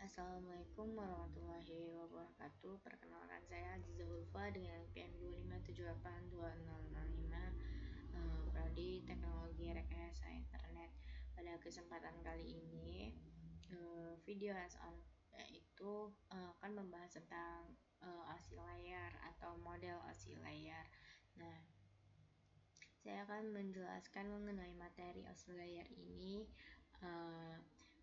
Assalamualaikum warahmatullahi wabarakatuh. Perkenalkan saya Aziza Ulfa dengan NPM 257820065, Prodi Teknologi Rekayasa Internet. Pada kesempatan kali ini, video hands-on yaitu akan membahas tentang OSI layar atau model OSI layar. Nah, saya akan menjelaskan mengenai materi OSI layar ini.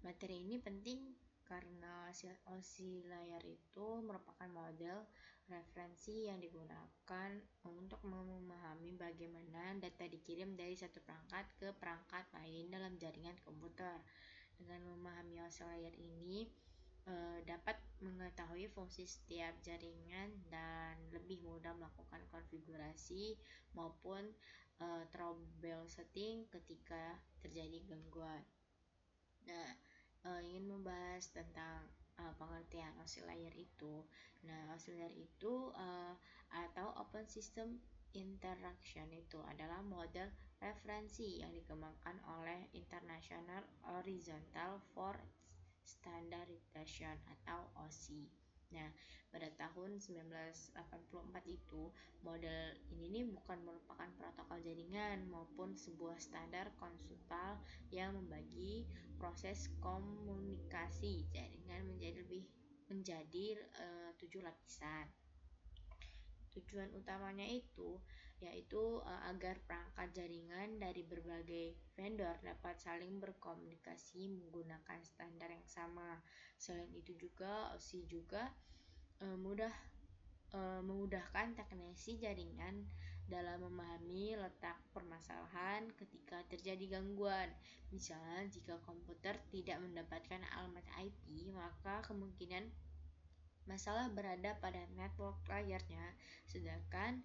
Materi ini penting karena OSI layar itu merupakan model referensi yang digunakan untuk memahami bagaimana data dikirim dari satu perangkat ke perangkat lain dalam jaringan komputer. Dengan memahami OSI layar ini, dapat mengetahui fungsi setiap jaringan dan lebih mudah melakukan konfigurasi maupun troubleshooting ketika terjadi gangguan. Nah, ingin membahas tentang pengertian OSI layar itu. Nah, OSI layar itu atau Open System Interaction itu adalah model referensi yang dikembangkan oleh International Horizontal for Standardization atau OSI. Nah, pada tahun 1984 itu, model ini bukan merupakan protokol jaringan maupun sebuah standar konseptual yang membagi proses komunikasi jaringan menjadi 7 lapisan. Tujuan utamanya itu yaitu agar perangkat jaringan dari berbagai vendor dapat saling berkomunikasi menggunakan standar yang sama. Selain itu juga OSI juga memudahkan teknisi jaringan dalam memahami letak permasalahan ketika terjadi gangguan. Misalnya, jika komputer tidak mendapatkan alamat IP, maka kemungkinan masalah berada pada network layarnya, sedangkan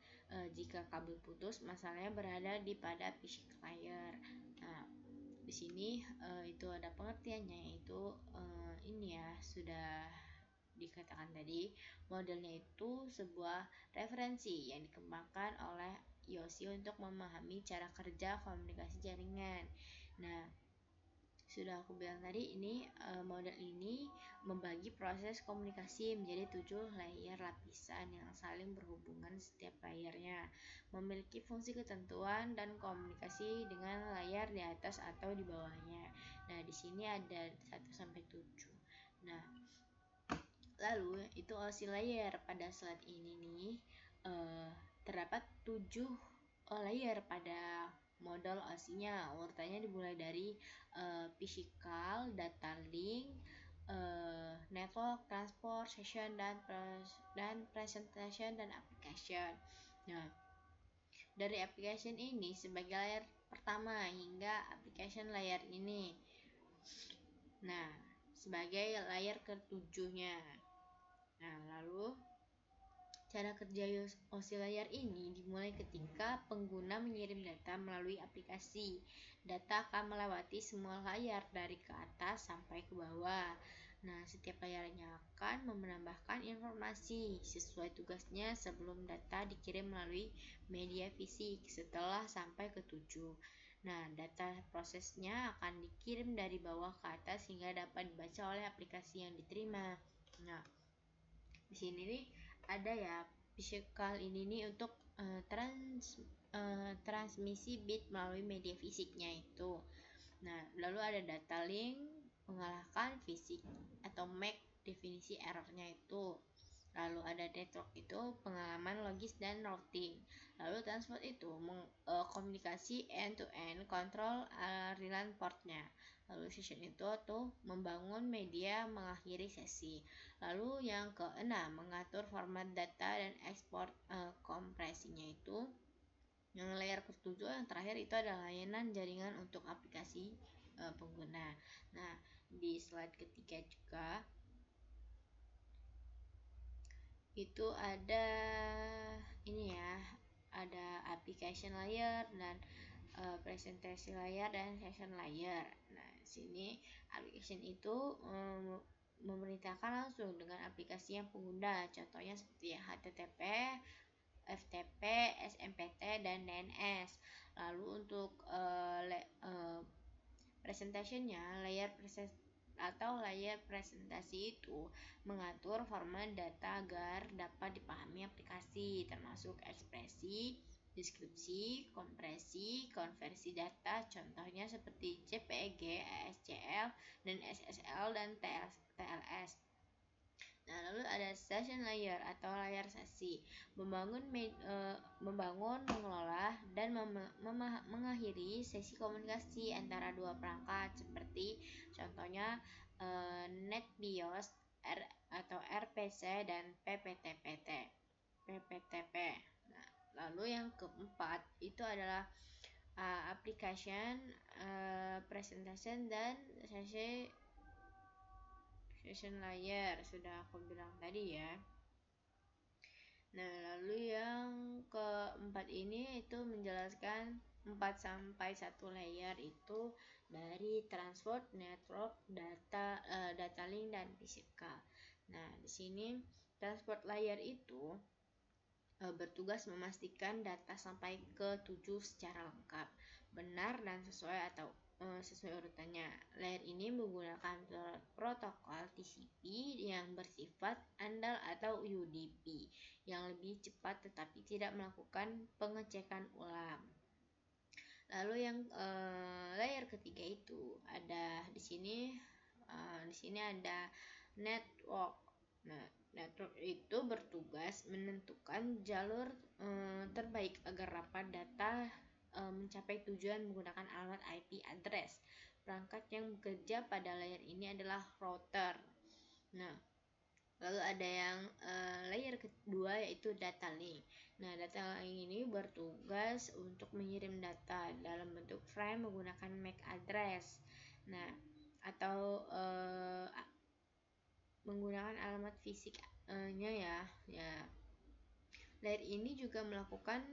jika kabel putus, masalahnya berada pada physical layer. Nah, di sini itu ada pengertiannya, yaitu ini ya sudah dikatakan tadi, modelnya itu sebuah referensi yang dikembangkan oleh OSI untuk memahami cara kerja komunikasi jaringan. Nah, sudah aku bilang tadi, ini model ini membagi proses komunikasi menjadi 7 layer lapisan yang saling berhubungan. Setiap layernya memiliki fungsi ketentuan dan komunikasi dengan layar di atas atau di bawahnya. Nah, di sini ada 1 sampai 7. Nah, lalu itu OSI layar. Pada slide ini nih terdapat 7 layer pada model OSI-nya. Urutannya dimulai dari physical, data link, network, transport, session, dan presentation dan application. Nah, dari application ini sebagai layar pertama hingga application layar ini. Nah, sebagai layar ketujuhnya. Nah, lalu cara kerja OSI layar ini dimulai ketika pengguna mengirim data melalui aplikasi. Data akan melewati semua layar dari ke atas sampai ke bawah. Nah, setiap layarnya akan menambahkan informasi sesuai tugasnya sebelum data dikirim melalui media fisik setelah sampai ke 7. Nah, data prosesnya akan dikirim dari bawah ke atas hingga dapat dibaca oleh aplikasi yang diterima. Nah, di sini nih ada ya, physical ini nih untuk transmisi bit melalui media fisiknya itu. Nah, lalu ada data link mengalahkan fisik atau make definisi errornya itu. Lalu ada network itu pengalaman logis dan routing. Lalu transport itu komunikasi end to end kontrol aliran portnya. Lalu session itu tuh membangun media mengakhiri sesi. Lalu yang keenam mengatur format data dan ekspor kompresinya itu. Yang layer ketujuh yang terakhir itu adalah layanan jaringan untuk aplikasi pengguna. Nah, di slide ketiga juga itu ada ini ya, ada application layer dan presentasi layer dan session layer. Nah, sini application itu memerintahkan langsung dengan aplikasi yang pengguna. Contohnya seperti HTTP, FTP, SMPT, dan DNS. Lalu untuk presentationnya, layar atau layer presentasi itu mengatur format data agar dapat dipahami aplikasi, termasuk ekspresi, deskripsi, kompresi, konversi data, contohnya seperti JPEG, ASCL, dan SSL, dan TLS. Nah, lalu ada session layer atau layar sesi, membangun, mengelola, dan mengakhiri sesi komunikasi antara dua perangkat seperti contohnya NetBIOS atau RPC dan PPTP. Nah, lalu yang keempat itu adalah application, presentation, dan session layer, sudah aku bilang tadi ya. Nah, lalu yang keempat ini itu menjelaskan 4-1 layer itu dari transport, network, data link, dan physical. Nah, di sini transport layer itu bertugas memastikan data sampai ke tujuh secara lengkap, benar, dan sesuai urutannya. Layer ini menggunakan protokol TCP yang bersifat andal atau UDP yang lebih cepat tetapi tidak melakukan pengecekan ulang. Lalu yang layer ketiga itu ada di sini ada network. Nah, network itu bertugas menentukan jalur terbaik agar dapat data mencapai tujuan menggunakan alamat IP address. Perangkat yang bekerja pada layer ini adalah router. Nah, lalu ada yang layer kedua yaitu data link. Nah, data link ini bertugas untuk mengirim data dalam bentuk frame menggunakan MAC address. Nah, atau menggunakan alamat fisiknya ya. Layer ini juga melakukan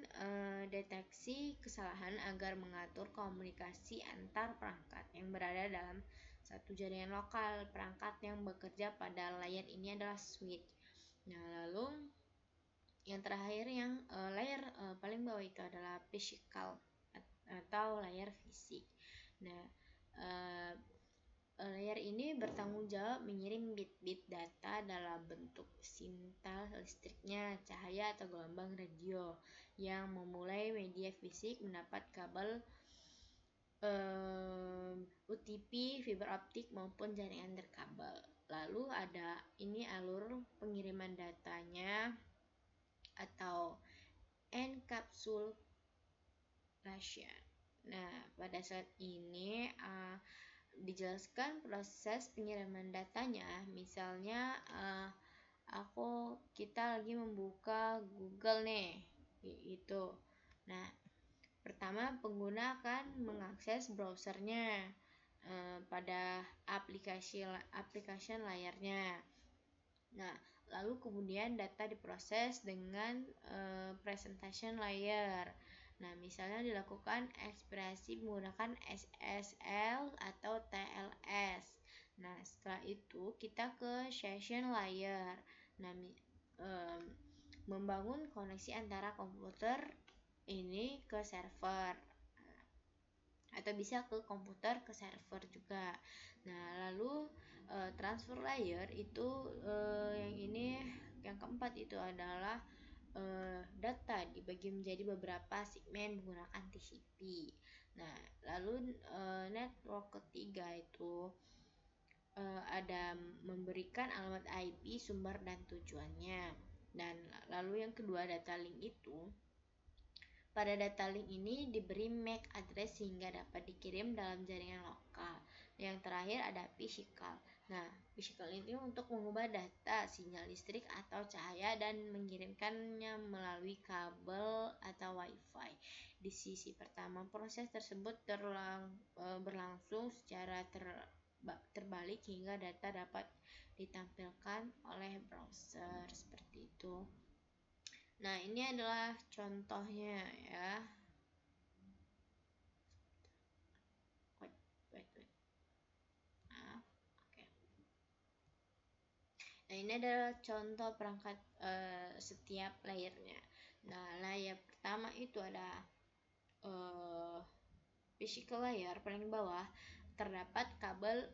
deteksi kesalahan agar mengatur komunikasi antar perangkat yang berada dalam satu jaringan lokal. Perangkat yang bekerja pada layer ini adalah switch. Nah, lalu yang terakhir yang layer paling bawah itu adalah physical atau layer fisik. Nah, layer ini bertanggung jawab mengirim bit-bit data dalam bentuk sinyal listriknya, cahaya, atau gelombang radio yang memulai media fisik mendapat kabel UTP, fiber optik, maupun jaringan terkabel. Lalu ada ini alur pengiriman datanya atau encapsulation. Nah, pada saat ini dijelaskan proses pengiriman datanya. Misalnya kita lagi membuka Google nih, gitu. Nah, pertama pengguna akan mengakses browsernya pada application layarnya. Nah, lalu kemudian data diproses dengan presentation layer. Nah, misalnya dilakukan ekspresi menggunakan SSL atau TLS. Nah, setelah itu kita ke session layer. Nah, membangun koneksi antara komputer ini ke server, atau bisa ke komputer ke server juga. Nah, lalu transfer layer itu yang keempat itu adalah data dibagi menjadi beberapa segmen menggunakan TCP. Nah, lalu network ketiga itu ada memberikan alamat IP, sumber, dan tujuannya. Dan lalu yang kedua data link itu, pada data link ini diberi MAC address sehingga dapat dikirim dalam jaringan lokal. Yang terakhir ada physical. Nah, physical ini untuk mengubah data, sinyal listrik atau cahaya dan mengirimkannya melalui kabel atau WiFi. Di sisi pertama, proses tersebut berlangsung secara terbalik hingga data dapat ditampilkan oleh browser seperti itu. Nah, ini adalah contohnya ya. Nah, ini adalah contoh perangkat setiap layernya. Nah, layer pertama itu ada physical layer paling bawah, terdapat kabel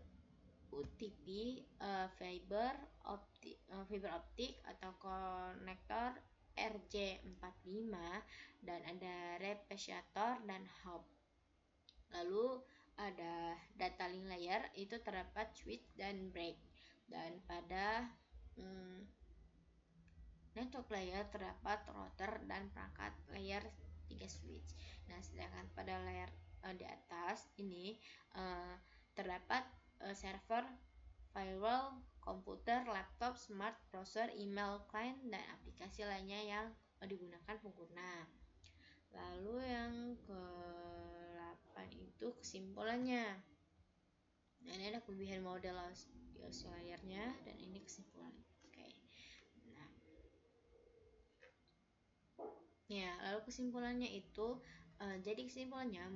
UTP, fiber optik atau konektor RJ45, dan ada capacitor dan hub. Lalu ada data link layer, itu terdapat switch dan break, dan pada network layer terdapat router dan perangkat layer 3 switch. Nah, sedangkan pada layer di atas ini terdapat server, firewall, komputer, laptop, smart browser, email, client, dan aplikasi lainnya yang digunakan pengguna. Lalu yang ke-8 itu kesimpulannya. Nah, ini ada kelebihan model layarnya, dan ini kesimpulan. Oke. Nah, ya, lalu kesimpulannya itu jadi kesimpulannya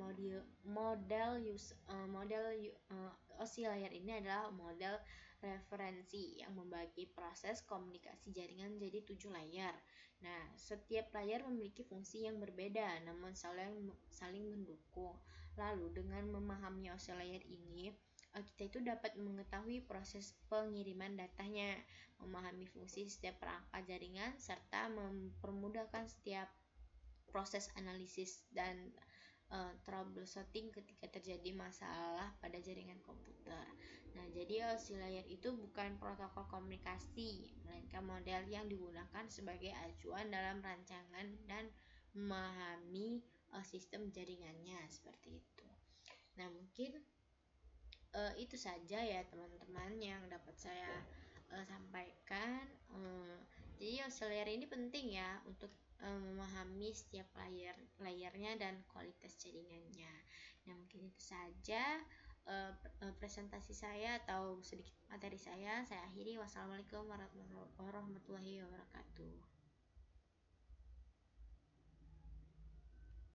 model OC layar ini adalah model referensi yang membagi proses komunikasi jaringan menjadi 7 layar. Nah, setiap layar memiliki fungsi yang berbeda namun saling mendukung. Lalu dengan memahami OC layar ini, kita itu dapat mengetahui proses pengiriman datanya, memahami fungsi setiap perangkat jaringan, serta mempermudahkan setiap proses analisis dan troubleshooting ketika terjadi masalah pada jaringan komputer. Nah, jadi OC layar itu bukan protokol komunikasi, melainkan model yang digunakan sebagai acuan dalam rancangan dan memahami sistem jaringannya, seperti itu. Nah, mungkin itu saja ya teman-teman yang dapat saya sampaikan. Jadi OC layar ini penting ya untuk memahami setiap layarnya dan kualitas jaringannya. Nah, mungkin itu saja presentasi saya atau sedikit materi saya. Saya akhiri. Wassalamualaikum warahmatullahi wabarakatuh.